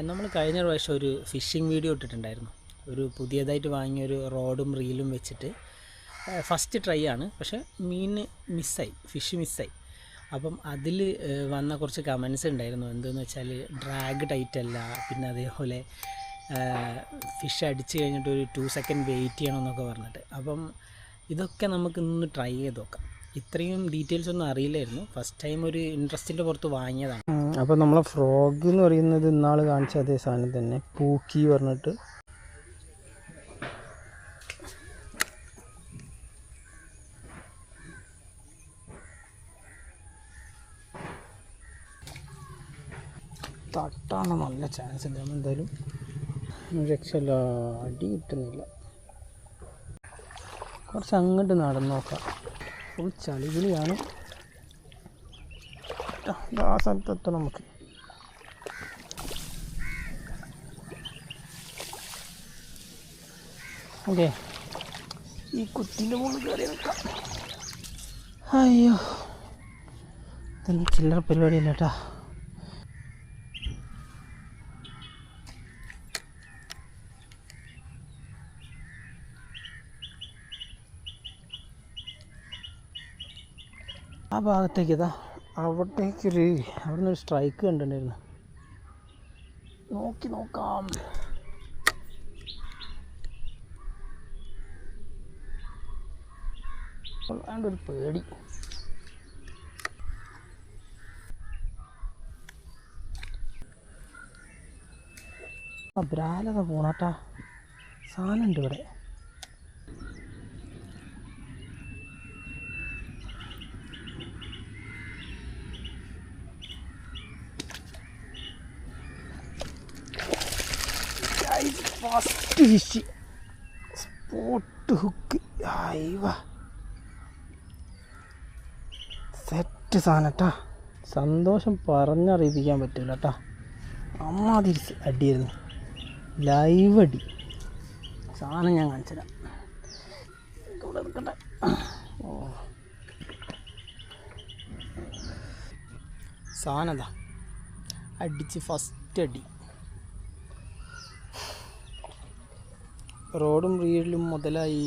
നമ്മൾ കഴിഞ്ഞ പ്രാവശ്യം ഒരു ഫിഷിംഗ് വീഡിയോ ഇട്ടിട്ടുണ്ടായിരുന്നു. ഒരു പുതിയതായിട്ട് വാങ്ങിയൊരു റോഡും റീലും വെച്ചിട്ട് ഫസ്റ്റ് ട്രൈ ആണ്. പക്ഷേ മീൻ മിസ്സായി, ഫിഷ് മിസ്സായി. അപ്പം അതിൽ വന്ന കുറച്ച് കമൻസ് ഉണ്ടായിരുന്നു. എന്തെന്ന് വെച്ചാൽ ഡ്രാഗ് ടൈറ്റ് അല്ല, പിന്നെ അതേപോലെ ഫിഷ് അടിച്ച് കഴിഞ്ഞിട്ട് ഒരു 2 സെക്കൻഡ് വെയിറ്റ് ചെയ്യണമെന്നൊക്കെ പറഞ്ഞിട്ട്. അപ്പം ഇതൊക്കെ നമുക്കിന്ന് ട്രൈ ചെയ്ത് നോക്കാം. ഇത്രയും ഡീറ്റെയിൽസ് ഒന്നും അറിയില്ലായിരുന്നു. ഫസ്റ്റ് ടൈം ഒരു ഇൻട്രസ്റ്റിൻ്റെ പുറത്ത് വാങ്ങിയതാണ്. അപ്പോൾ നമ്മളെ ഫ്രോഗ് എന്ന് പറയുന്നത് ഇന്നാൾ കാണിച്ച അതേ സാധനം തന്നെ, പൂക്കി പറഞ്ഞിട്ട്. തട്ടാണ് നല്ല ചാൻസ് ഉണ്ട്. എന്തായാലും രക്ഷയില്ല, അടി കിട്ടുന്നില്ല. കുറച്ച് അങ്ങോട്ട് നടന്നു നോക്കാം. ഫുൾ ചളിവിളിയാണ്. ആ സ്ഥലത്തെത്തണം നമുക്ക്. ഓക്കെ, ഈ കുത്തിൻ്റെ മുകളിൽ കയറി നിൽക്കാം. അയ്യോ, ഇതൊന്നും ചില്ലറ പരിപാടിയില്ല കേട്ടോ. ആ ഭാഗത്തേക്ക് ഇതാ, അവിടെ നിന്നൊരു സ്ട്രൈക്ക് കണ്ടിട്ടുണ്ടായിരുന്നു. നോക്കാം. ഒരു പേടി. ആ ബ്രാലത പോണട്ടാ, സാധനം ഉണ്ട് ഇവിടെ. First fish, spot hook. Set സാധനം കേട്ടാ. സന്തോഷം പറഞ്ഞറിയിപ്പിക്കാൻ പറ്റില്ല കേട്ടാ. അമ്മാതിരി അടിയായിരുന്നു, ലൈവ് അടി. സാധനം ഞാൻ കാണിച്ചുതരാം. ഇവിടെ നിൽക്കട്ടെ. ഓ, സാധനം അടിച്ച് ഫസ്റ്റ് അടി. റോഡും റീലും മുതലായി.